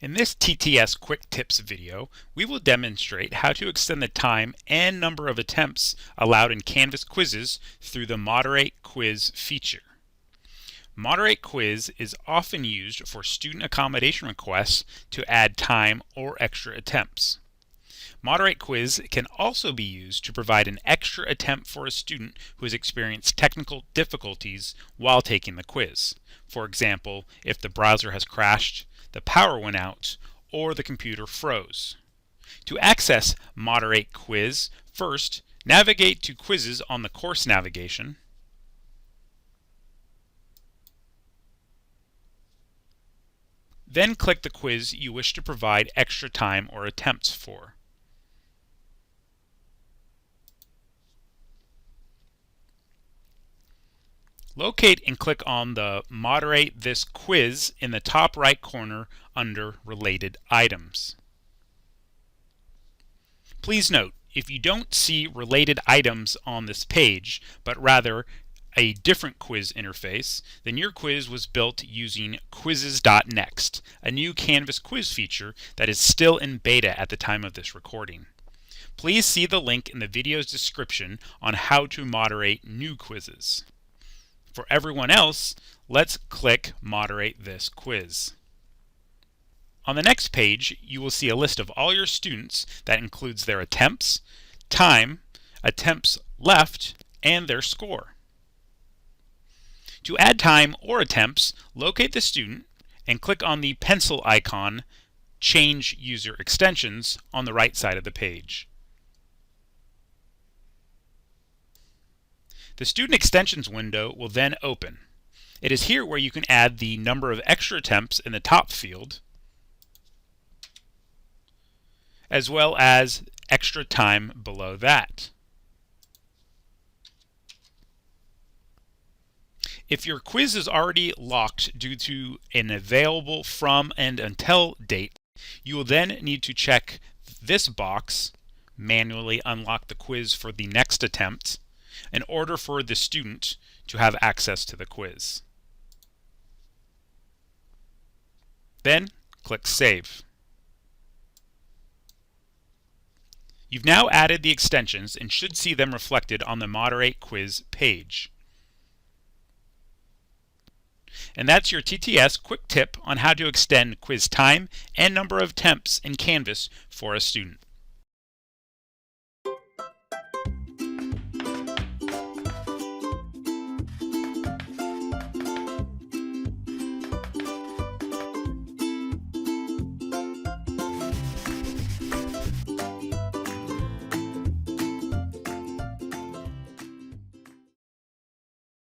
In this TTS Quick Tips video, we will demonstrate how to extend the time and number of attempts allowed in Canvas quizzes through the Moderate Quiz feature. Moderate Quiz is often used for student accommodation requests to add time or extra attempts. Moderate Quiz can also be used to provide an extra attempt for a student who has experienced technical difficulties while taking the quiz. For example, if the browser has crashed, the power went out, or the computer froze. To access Moderate Quiz, first navigate to Quizzes on the course navigation. Then click the quiz you wish to provide extra time or attempts for. Locate and click on the Moderate This Quiz in the top right corner under Related Items. Please note, if you don't see related items on this page, but rather a different quiz interface, then your quiz was built using quizzes.next, a new Canvas quiz feature that is still in beta at the time of this recording. Please see the link in the video's description on how to moderate new quizzes. For everyone else, let's click Moderate This Quiz. On the next page, you will see a list of all your students that includes their attempts, time, attempts left, and their score. To add time or attempts, locate the student and click on the pencil icon, Change User Extensions, on the right side of the page. The Student Extensions window will then open. It is here where you can add the number of extra attempts in the top field, as well as extra time below that. If your quiz is already locked due to an available from and until date, you will then need to check this box, manually unlock the quiz for the next attempt, in order for the student to have access to the quiz. Then click Save. You've now added the extensions and should see them reflected on the Moderate Quiz page. And that's your TTS quick tip on how to extend quiz time and number of attempts in Canvas for a student.